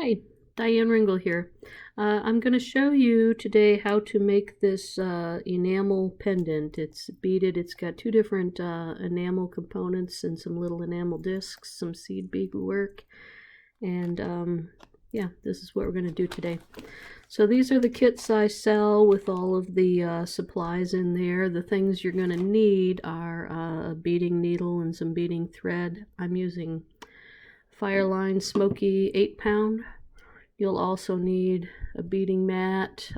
Hi, Diane Ringle here. I'm going to show you today how to make this enamel pendant. It's beaded. It's got two different enamel components and some little enamel discs, some seed bead work, and yeah, this is what we're going to do today. So these are the kits I sell with all of the supplies in there. The things you're going to need are a beading needle and some beading thread. I'm using Fireline Smoky 8-pound. You'll also need a beading mat,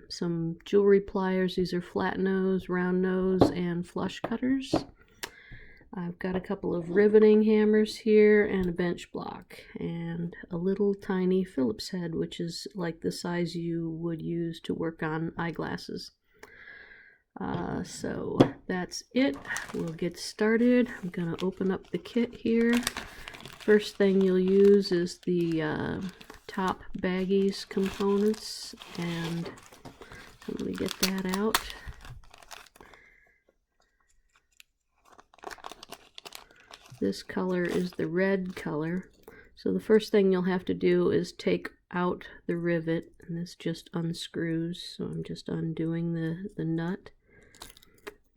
some jewelry pliers. These are flat nose, round nose, and flush cutters. I've got a couple of riveting hammers here and a bench block and a little tiny Phillips head, which is like the size you would use to work on eyeglasses. So that's it. We'll get started. I'm going to open up the kit here. First thing you'll use is the top baggies components, and let me get that out. This color is the red color. So the first thing you'll have to do is take out the rivet, and this just unscrews. So I'm just undoing the nut.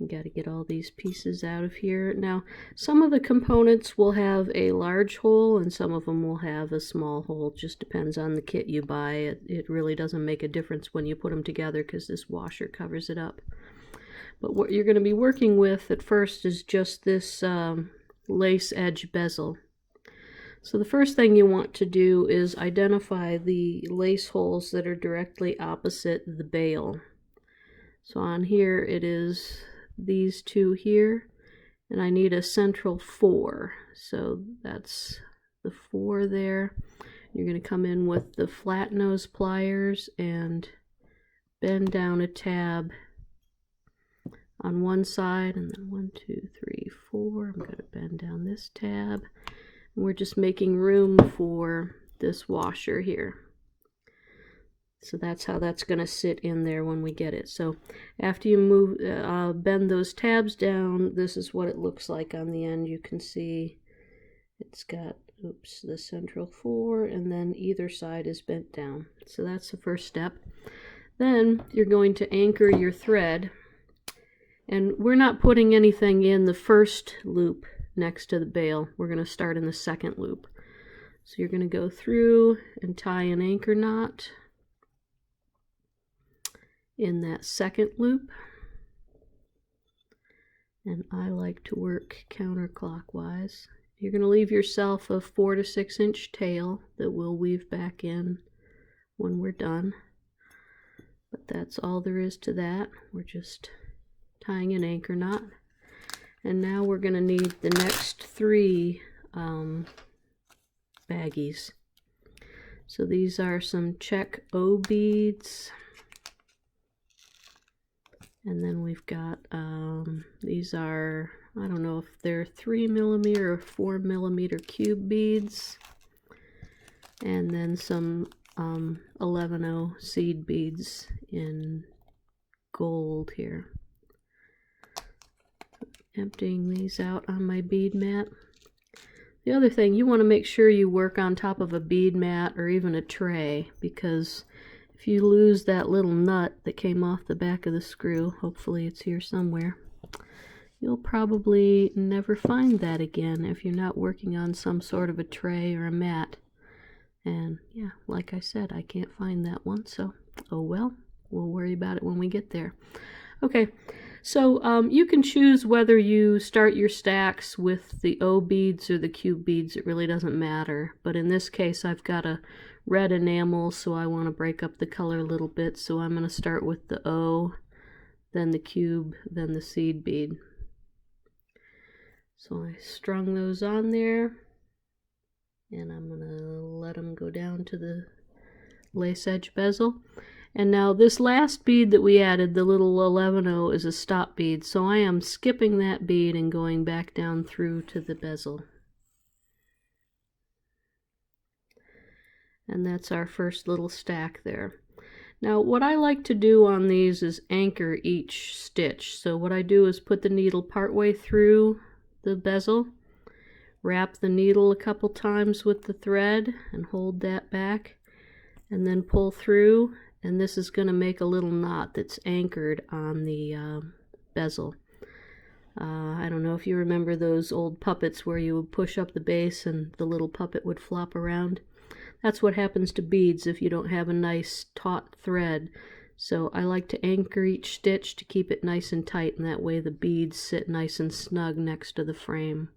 You got to get all these pieces out of here. Now, some of the components will have a large hole and some of them will have a small hole. It just depends on the kit you buy. It really doesn't make a difference when you put them together because this washer covers it up. But what you're going to be working with at first is just this lace edge bezel. So the first thing you want to do is identify the lace holes that are directly opposite the bail. So on here it is these two here, and I need a central 4, so that's the 4 there. You're going to come in with the flat nose pliers and bend down a tab on one side, and then 1, 2, 3, 4. I'm going to bend down this tab, and we're just making room for this washer here. So that's how that's going to sit in there when we get it. So after you bend those tabs down, this is what it looks like on the end. You can see it's got, the central 4, and then either side is bent down. So that's the first step. Then you're going to anchor your thread. And we're not putting anything in the first loop next to the bail. We're going to start in the second loop. So you're going to go through and tie an anchor knot in that second loop, and I like to work counterclockwise. You're going to leave yourself a 4 to 6 inch tail that we'll weave back in when we're done, but that's all there is to that. We're just tying an anchor knot, and now we're going to need the next 3 baggies. So these are some check O beads. And then we've got, these are, I don't know if they're 3mm or 4mm cube beads. And then some 11-0 seed beads in gold here. Emptying these out on my bead mat. The other thing, you want to make sure you work on top of a bead mat or even a tray, because if you lose that little nut that came off the back of the screw, hopefully it's here somewhere, you'll probably never find that again if you're not working on some sort of a tray or a mat. And yeah, like I said, I can't find that one, so oh well, we'll worry about it when we get there. Okay, so you can choose whether you start your stacks with the O beads or the cube beads. It really doesn't matter, but in this case I've got a red enamel, so I want to break up the color a little bit, so I'm going to start with the O, then the cube, then the seed bead. So I strung those on there, and I'm going to let them go down to the lace edge bezel. And now this last bead that we added, the little 11-0, is a stop bead, so I am skipping that bead and going back down through to the bezel. And that's our first little stack there. Now what I like to do on these is anchor each stitch. So what I do is put the needle partway through the bezel, wrap the needle a couple times with the thread and hold that back, and then pull through, and this is going to make a little knot that's anchored on the bezel. I don't know if you remember those old puppets where you would push up the base and the little puppet would flop around. That's what happens to beads if you don't have a nice taut thread. So I like to anchor each stitch to keep it nice and tight, and that way the beads sit nice and snug next to the frame.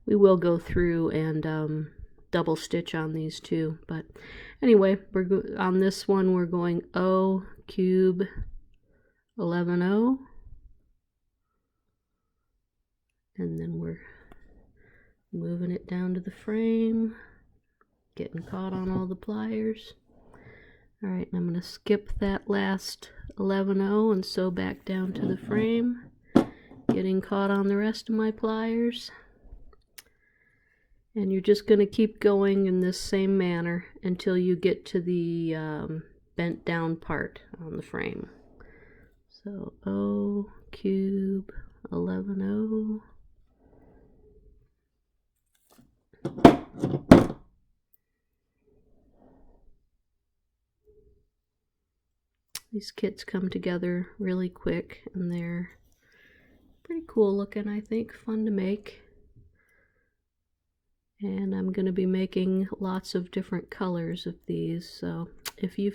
We will go through and double stitch on these too, but anyway, on this one we're going O cube 11O, and then we're moving it down to the frame, getting caught on all the pliers. Alright, I'm going to skip that last 11O and sew back down to the frame, getting caught on the rest of my pliers. And you're just going to keep going in this same manner until you get to the bent down part on the frame. So O cube 11O. These kits come together really quick, and they're pretty cool looking, I think, fun to make. And I'm going to be making lots of different colors of these, so if you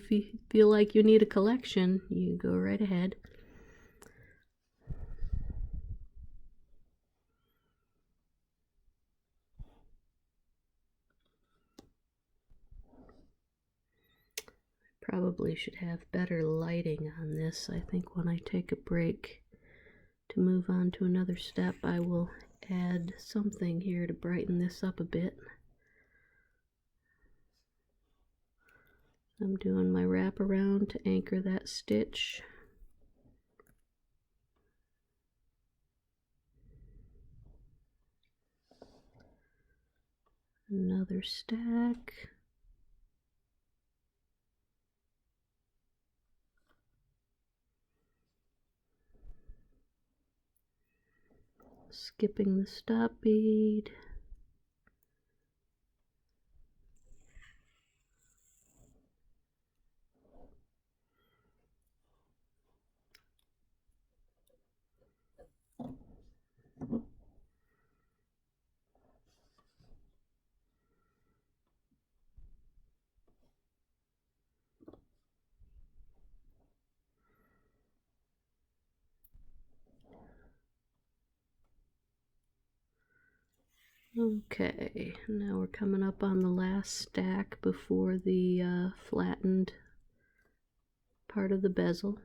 feel like you need a collection, you go right ahead. Probably should have better lighting on this. I think when I take a break to move on to another step, I will add something here to brighten this up a bit. I'm doing my wraparound to anchor that stitch. Another stack. Skipping the stop bead. Okay, now we're coming up on the last stack before the flattened part of the bezel.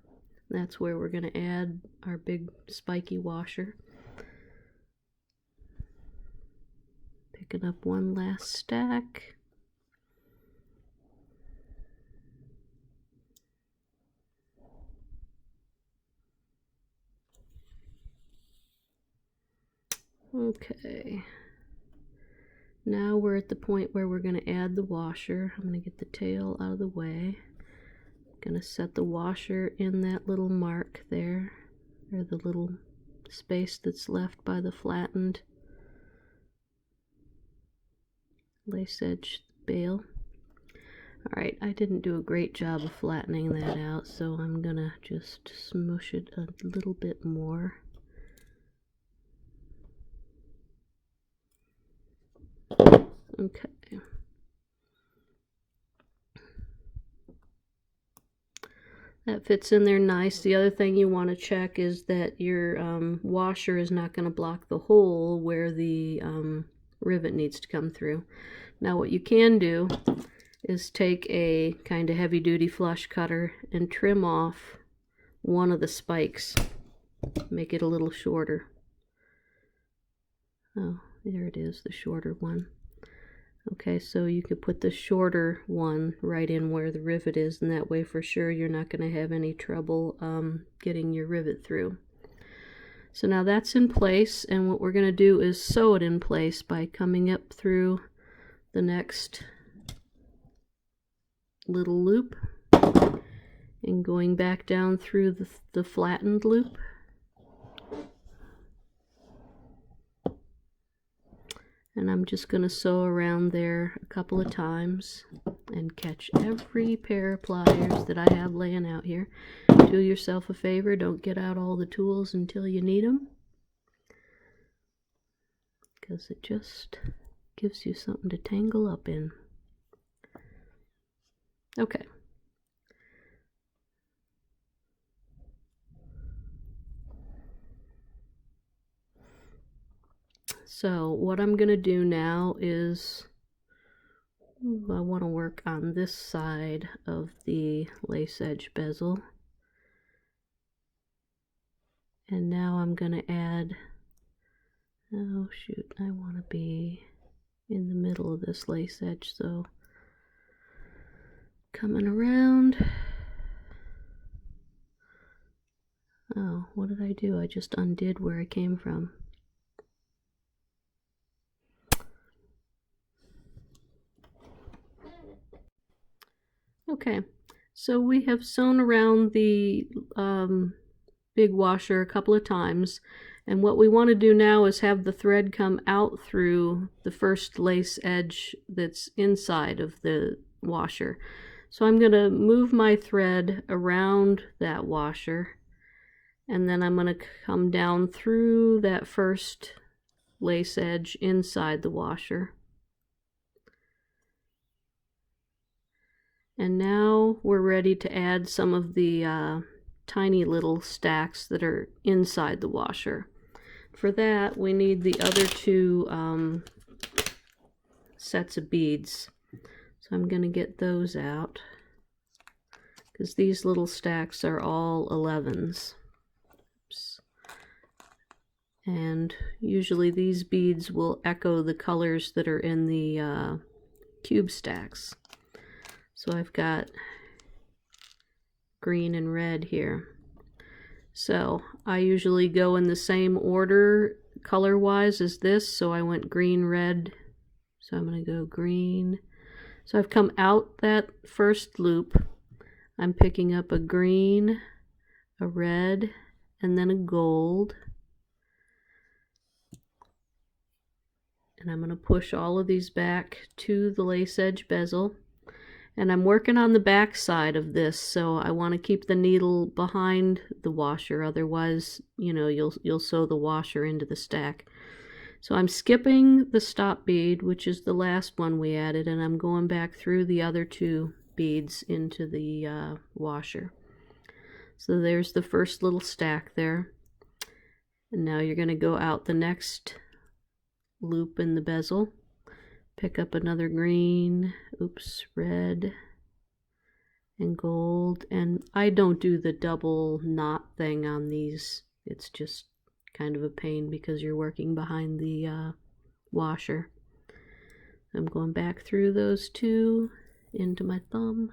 That's where we're going to add our big spiky washer. Picking up one last stack. Okay. Now we're at the point where we're going to add the washer. I'm going to get the tail out of the way. I'm going to set the washer in that little mark there, or the little space that's left by the flattened lace edge bail. Alright, I didn't do a great job of flattening that out, so I'm going to just smoosh it a little bit more. Okay. That fits in there nice. The other thing you want to check is that your washer is not going to block the hole where the rivet needs to come through. Now what you can do is take a kind of heavy-duty flush cutter and trim off one of the spikes. Make it a little shorter. Oh, there it is, the shorter one. Okay, so you could put the shorter one right in where the rivet is, and that way for sure you're not going to have any trouble getting your rivet through. So now that's in place, and what we're going to do is sew it in place by coming up through the next little loop and going back down through the flattened loop. And I'm just going to sew around there a couple of times and catch every pair of pliers that I have laying out here. Do yourself a favor, don't get out all the tools until you need them, because it just gives you something to tangle up in. Okay. So what I'm going to do now is I want to work on this side of the lace edge bezel. And now I'm going to add, oh shoot, I want to be in the middle of this lace edge, so coming around. Oh, what did I do? I just undid where I came from. Okay, so we have sewn around the big washer a couple of times, and what we want to do now is have the thread come out through the first lace edge that's inside of the washer. So I'm going to move my thread around that washer, and then I'm going to come down through that first lace edge inside the washer. And now we're ready to add some of the tiny little stacks that are inside the washer. For that, we need the other two sets of beads. So I'm going to get those out, because these little stacks are all 11s. Oops. And usually these beads will echo the colors that are in the cube stacks. So I've got green and red here. So I usually go in the same order color-wise as this, so I went green, red. So I'm going to go green. So I've come out that first loop. I'm picking up a green, a red, and then a gold. And I'm going to push all of these back to the lace edge bezel. And I'm working on the back side of this, so I want to keep the needle behind the washer, otherwise, you know, you'll sew the washer into the stack. So I'm skipping the stop bead, which is the last one we added, and I'm going back through the other two beads into the washer. So there's the first little stack there. And now you're going to go out the next loop in the bezel. Pick up another green, oops, red, and gold. And I don't do the double knot thing on these. It's just kind of a pain because you're working behind the washer. I'm going back through those two into my thumb.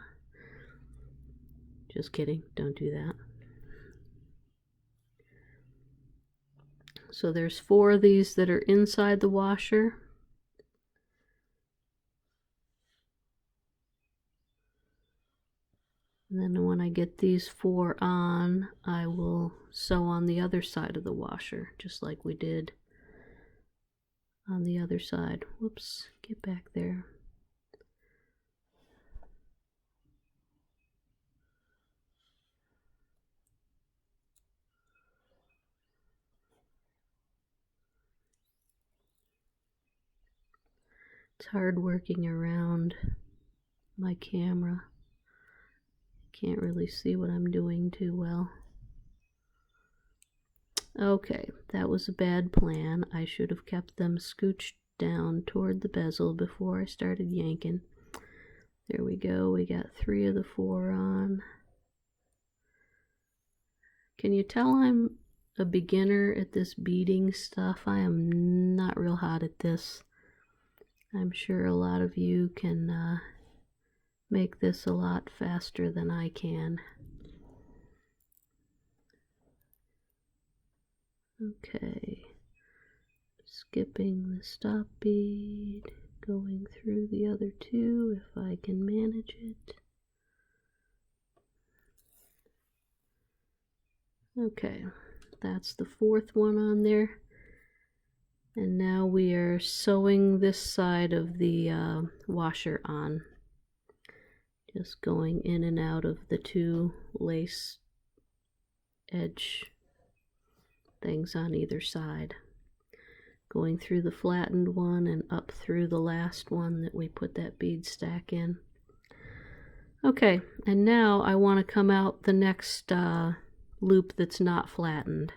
Just kidding, don't do that. So there's 4 of these that are inside the washer. And then when I get these 4 on, I will sew on the other side of the washer, just like we did on the other side. Whoops, get back there. It's hard working around my camera. Can't really see what I'm doing too well. Okay, that was a bad plan. I should have kept them scooched down toward the bezel before I started yanking. There we go, we got 3 of the 4 on. Can you tell I'm a beginner at this beading stuff? I am not real hot at this. I'm sure a lot of you can make this a lot faster than I can. Okay, skipping the stop bead, going through the other 2 if I can manage it. Okay, that's the 4th one on there. And now we are sewing this side of the washer on. Just going in and out of the two lace edge things on either side. Going through the flattened one and up through the last one that we put that bead stack in. Okay, and now I want to come out the next loop that's not flattened.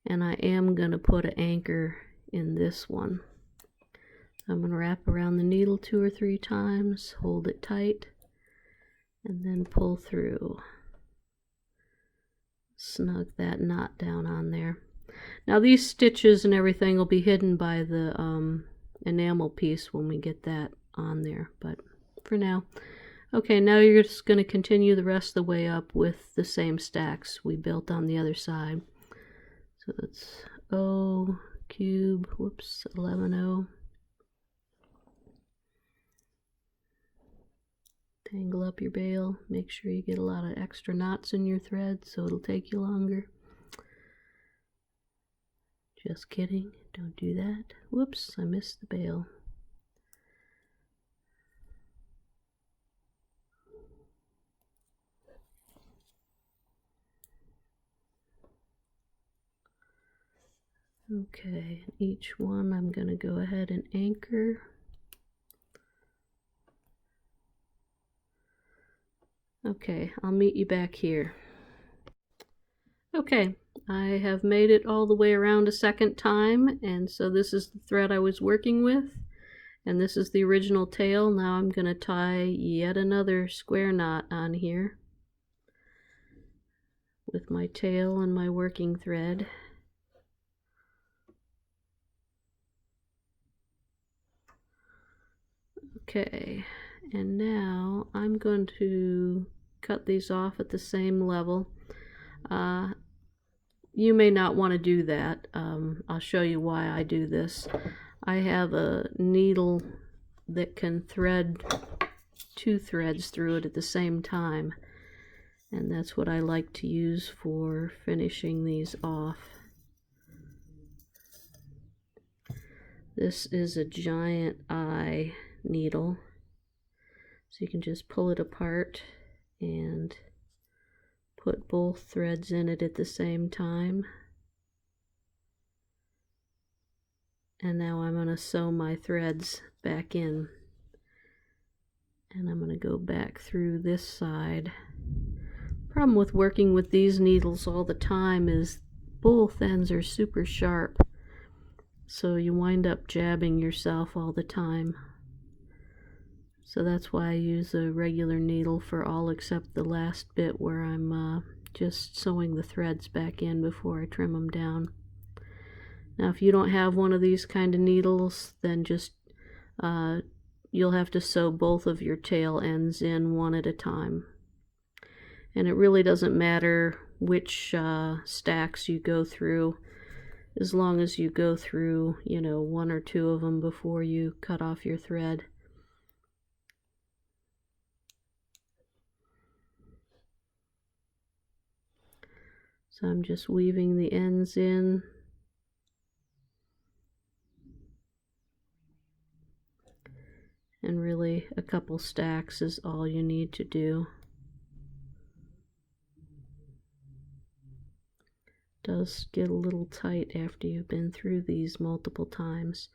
And I am going to put an anchor in this one. I'm going to wrap around the needle 2 or 3 times, hold it tight, and then pull through. Snug that knot down on there. Now these stitches and everything will be hidden by the enamel piece when we get that on there, but for now. Okay, now you're just going to continue the rest of the way up with the same stacks we built on the other side. So it's O cube, whoops, 11O. Tangle up your bail, make sure you get a lot of extra knots in your thread so it'll take you longer. Just kidding, don't do that. Whoops, I missed the bail. Okay, each one I'm going to go ahead and anchor. Okay, I'll meet you back here. Okay, I have made it all the way around a second time, and so this is the thread I was working with, and this is the original tail. Now I'm going to tie yet another square knot on here with my tail and my working thread. Okay, and now I'm going to cut these off at the same level. You may not want to do that. I'll show you why I do this. I have a needle that can thread 2 threads through it at the same time, and that's what I like to use for finishing these off. This is a giant eye needle, so you can just pull it apart and put both threads in it at the same time. And now I'm going to sew my threads back in, and I'm going to go back through this side. Problem with working with these needles all the time is both ends are super sharp, so you wind up jabbing yourself all the time. So that's why I use a regular needle for all except the last bit where I'm just sewing the threads back in before I trim them down. Now if you don't have one of these kind of needles, then just you'll have to sew both of your tail ends in one at a time. And it really doesn't matter which stacks you go through, as long as you go through, you know, 1 or 2 of them before you cut off your thread. So I'm just weaving the ends in. And really a couple stacks is all you need to do. It does get a little tight after you've been through these multiple times.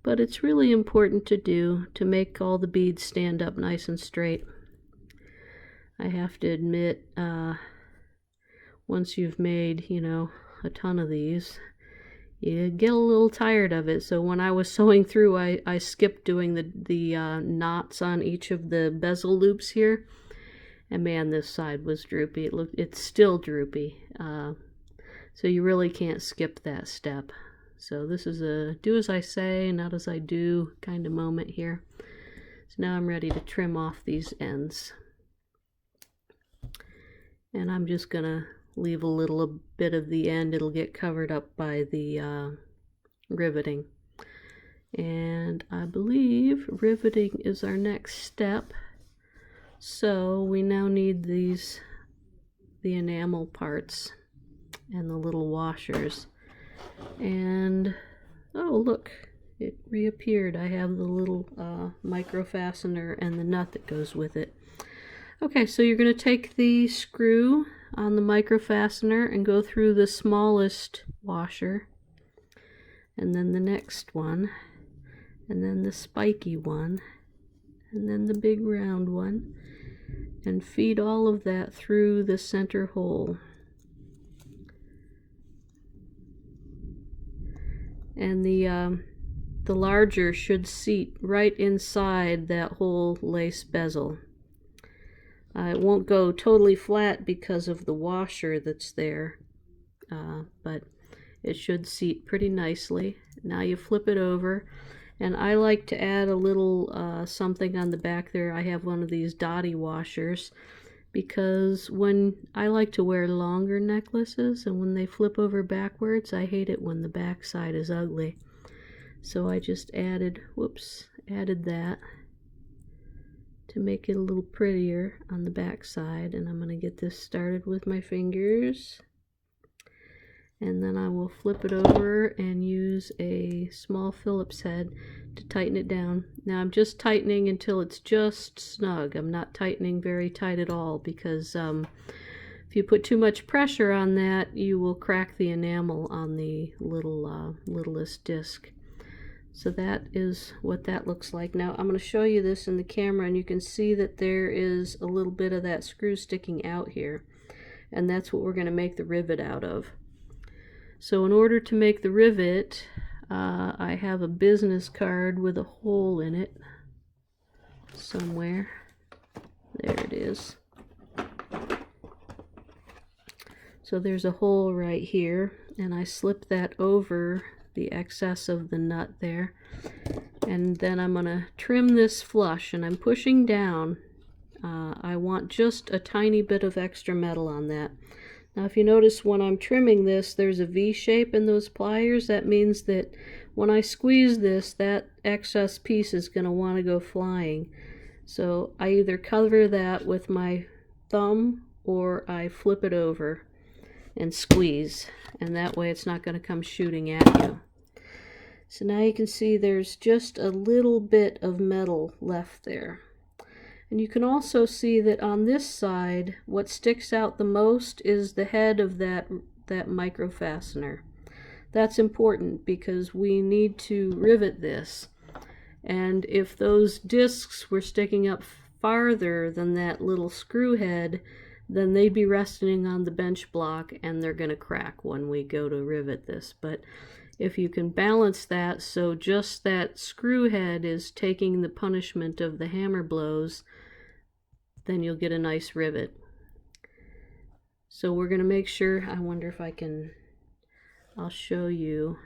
But it's really important to do to make all the beads stand up nice and straight. I have to admit, once you've made, you know, a ton of these, you get a little tired of it. So when I was sewing through, I skipped doing the knots on each of the bezel loops here. And man, this side was droopy. It's still droopy. So you really can't skip that step. So this is a do as I say, not as I do kind of moment here. So now I'm ready to trim off these ends. And I'm just gonna leave a little bit of the end. It'll get covered up by the riveting. And I believe riveting is our next step. So we now need the enamel parts and the little washers. And oh, look, it reappeared. I have the little micro fastener and the nut that goes with it. Okay, so you're going to take the screw on the micro fastener and go through the smallest washer, and then the next one, and then the spiky one, and then the big round one, and feed all of that through the center hole. And the larger should seat right inside that whole lace bezel. It won't go totally flat because of the washer that's there, but it should seat pretty nicely. Now you flip it over, and I like to add a little something on the back there. I have one of these dotty washers, because when I like to wear longer necklaces, and when they flip over backwards, I hate it when the back side is ugly. So I just added that to make it a little prettier on the back side. And I'm going to get this started with my fingers, and then I will flip it over and use a small Phillips head to tighten it down. Now I'm just tightening until it's just snug. I'm not tightening very tight at all, because if you put too much pressure on that, you will crack the enamel on the littlest disc. So that is what that looks like. Now I'm going to show you this in the camera, and you can see that there is a little bit of that screw sticking out here, and that's what we're going to make the rivet out of. So in order to make the rivet, I have a business card with a hole in it somewhere. There it is. So there's a hole right here, and I slip that over the excess of the nut there, and then I'm going to trim this flush, and I'm pushing down. I want just a tiny bit of extra metal on that. Now if you notice, when I'm trimming this, there's a V shape in those pliers. That means that when I squeeze this, that excess piece is going to want to go flying. So I either cover that with my thumb, or I flip it over and squeeze, and that way it's not going to come shooting at you. So now you can see there's just a little bit of metal left there. And you can also see that on this side, what sticks out the most is the head of that micro fastener. That's important because we need to rivet this. And if those discs were sticking up farther than that little screw head, then they'd be resting on the bench block, and they're going to crack when we go to rivet this. But if you can balance that so just that screw head is taking the punishment of the hammer blows, then you'll get a nice rivet. So we're going to make sure, I wonder if I'll show you.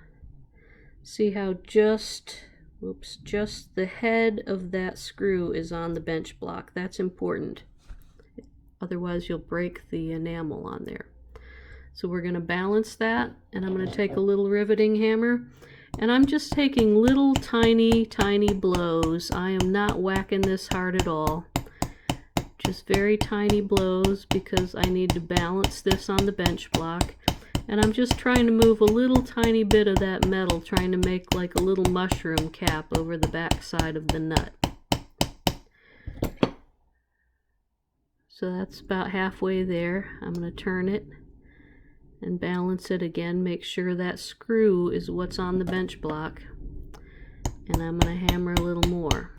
See how just the head of that screw is on the bench block. That's important. Otherwise you'll break the enamel on there. So we're going to balance that, and I'm going to take a little riveting hammer, and I'm just taking little tiny blows. I am not whacking this hard at all. Just very tiny blows, because I need to balance this on the bench block. And I'm just trying to move a little tiny bit of that metal, trying to make like a little mushroom cap over the back side of the nut. So that's about halfway there. I'm going to turn it and balance it again, make sure that screw is what's on the bench block, and I'm going to hammer a little more.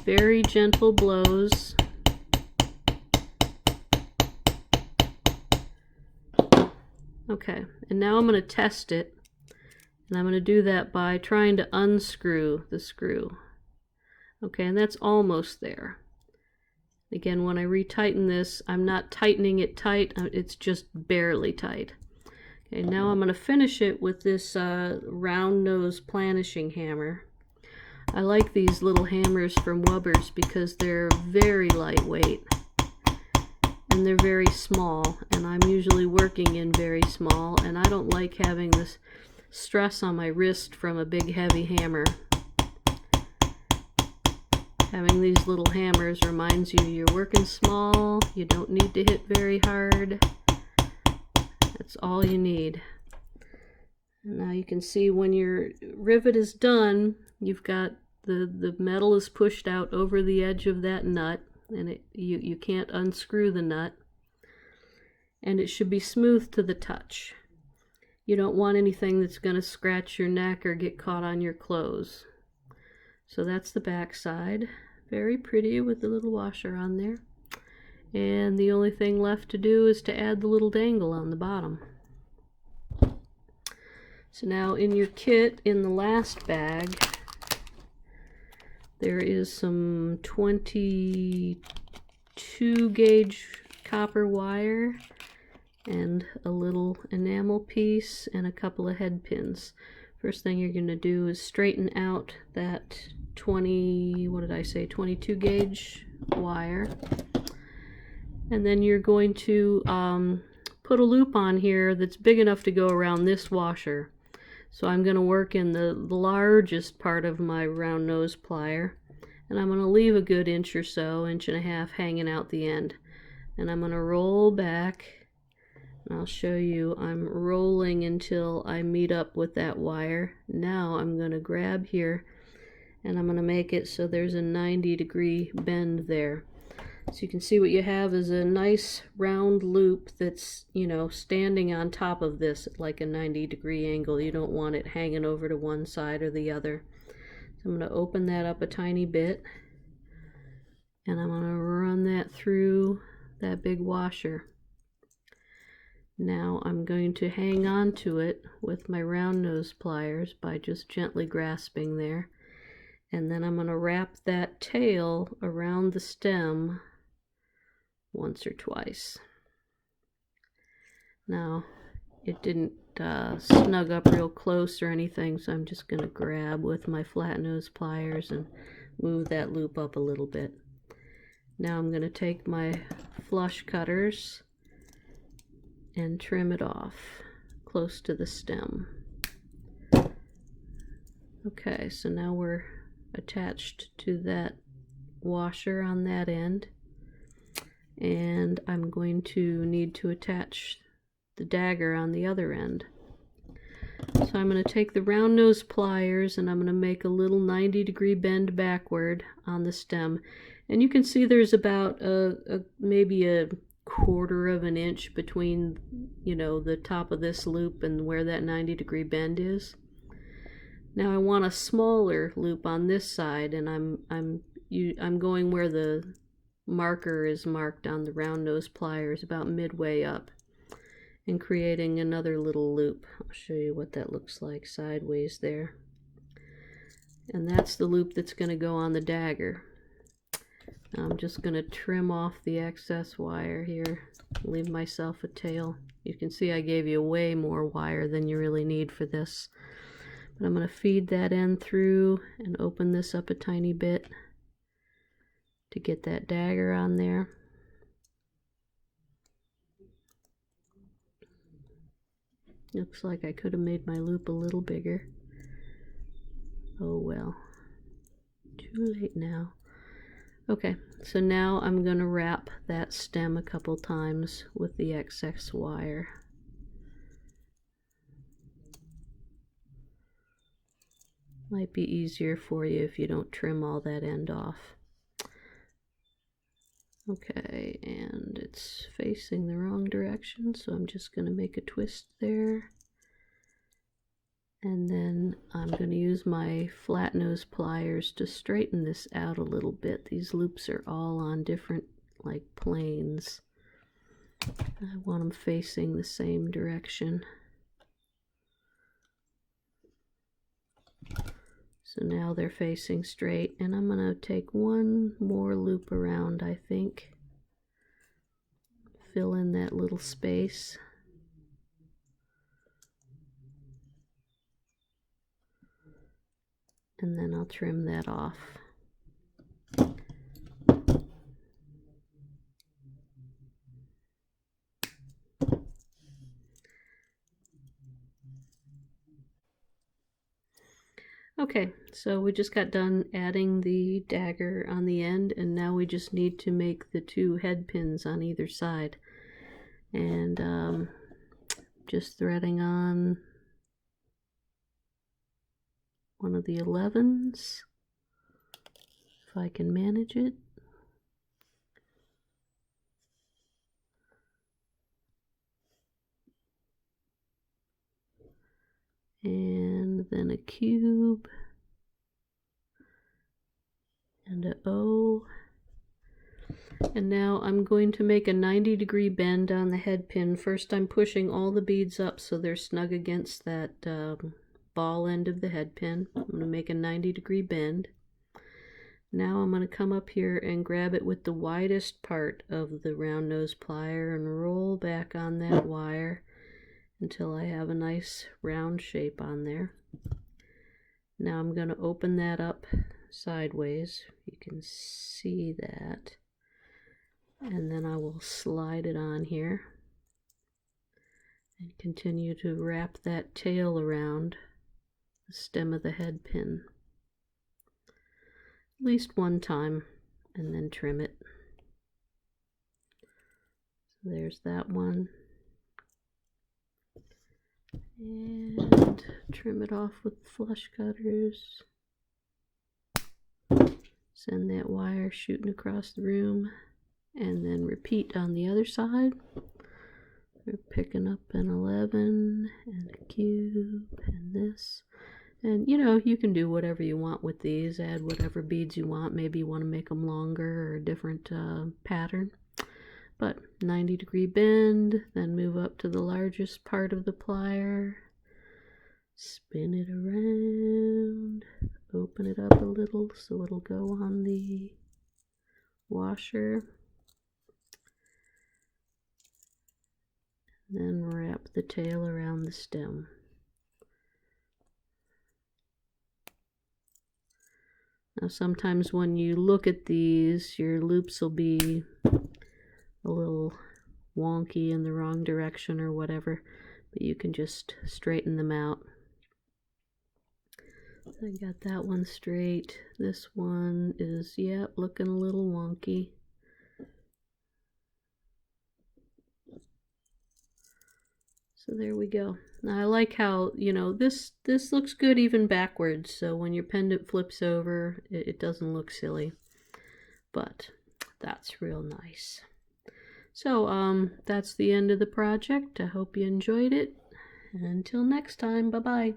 Very gentle blows. Okay, and now I'm going to test it, and I'm going to do that by trying to unscrew the screw. Okay, and that's almost there. Again, when I retighten this, I'm not tightening it tight, it's just barely tight. Okay, now I'm going to finish it with this round nose planishing hammer. I like these little hammers from Wubbers because they're very lightweight and they're very small, and I'm usually working in very small, and I don't like having this stress on my wrist from a big heavy hammer. Having these little hammers reminds you you're working small, you don't need to hit very hard. That's all you need. And now you can see when your rivet is done, you've got the metal is pushed out over the edge of that nut, and you can't unscrew the nut. And it should be smooth to the touch. You don't want anything that's going to scratch your neck or get caught on your clothes. So that's the back side. Very pretty with the little washer on there. And the only thing left to do is to add the little dangle on the bottom. So now in your kit, in the last bag, there is some 22 gauge copper wire and a little enamel piece and a couple of head pins. First thing you're going to do is straighten out that 22 gauge wire. And then you're going to put a loop on here that's big enough to go around this washer. So I'm going to work in the largest part of my round nose plier, and I'm going to leave a good inch or so, inch and a half, hanging out the end. And I'm going to roll back, and I'll show you I'm rolling until I meet up with that wire. Now I'm going to grab here, and I'm going to make it so there's a 90-degree bend there. So you can see what you have is a nice round loop that's, you know, standing on top of this at like a 90-degree angle. You don't want it hanging over to one side or the other. So I'm going to open that up a tiny bit, and I'm going to run that through that big washer. Now I'm going to hang on to it with my round nose pliers by just gently grasping there. And then I'm going to wrap that tail around the stem once or twice. Now it didn't snug up real close or anything, so I'm just going to grab with my flat nose pliers and move that loop up a little bit. Now I'm going to take my flush cutters and trim it off close to the stem. Okay, so now we're attached to that washer on that end, and I'm going to need to attach the dagger on the other end. So I'm going to take the round nose pliers and I'm going to make a little 90-degree bend backward on the stem, and you can see there's about maybe a quarter of an inch between, you know, the top of this loop and where that 90-degree bend is. Now I want a smaller loop on this side, and I'm going where the marker is marked on the round nose pliers, about midway up, and creating another little loop. I'll show you what that looks like sideways there. And that's the loop that's going to go on the dagger. Now I'm just going to trim off the excess wire here, leave myself a tail. You can see I gave you way more wire than you really need for this. But I'm going to feed that end through and open this up a tiny bit to get that dagger on there. Looks like I could have made my loop a little bigger. Oh well, too late now. Okay, so now I'm going to wrap that stem a couple times with the excess wire. Might be easier for you if you don't trim all that end off. Okay, and it's facing the wrong direction, so I'm just going to make a twist there. And then I'm going to use my flat nose pliers to straighten this out a little bit. These loops are all on different like planes. I want them facing the same direction. So now they're facing straight, and I'm going to take one more loop around, I think. Fill in that little space. And then I'll trim that off. Okay, so we just got done adding the dagger on the end, and now we just need to make the two head pins on either side. And just threading on one of the 11s, if I can manage it. And then a cube and an O. And now I'm going to make a 90-degree bend on the head pin. First I'm pushing all the beads up so they're snug against that ball end of the head pin. I'm going to make a 90-degree bend. Now I'm going to come up here and grab it with the widest part of the round nose plier and roll back on that wire until I have a nice round shape on there. Now I'm going to open that up sideways. You can see that. And then I will slide it on here and continue to wrap that tail around the stem of the head pin at least one time and then trim it. So there's that one. And trim it off with flush cutters. Send that wire shooting across the room. And then repeat on the other side. We're picking up an 11 and a cube and this. And you know, you can do whatever you want with these. Add whatever beads you want. Maybe you want to make them longer or a different pattern. But 90-degree bend, then move up to the largest part of the plier. Spin it around. Open it up a little so it'll go on the washer. Then wrap the tail around the stem. Now sometimes when you look at these, your loops will be a little wonky in the wrong direction or whatever, but you can just straighten them out. So I got that one straight. This one is, yeah, looking a little wonky. So there we go. Now I like how, you know, this looks good even backwards, so when your pendant flips over, it doesn't look silly. But that's real nice. So that's the end of the project. I hope you enjoyed it. And until next time, bye-bye.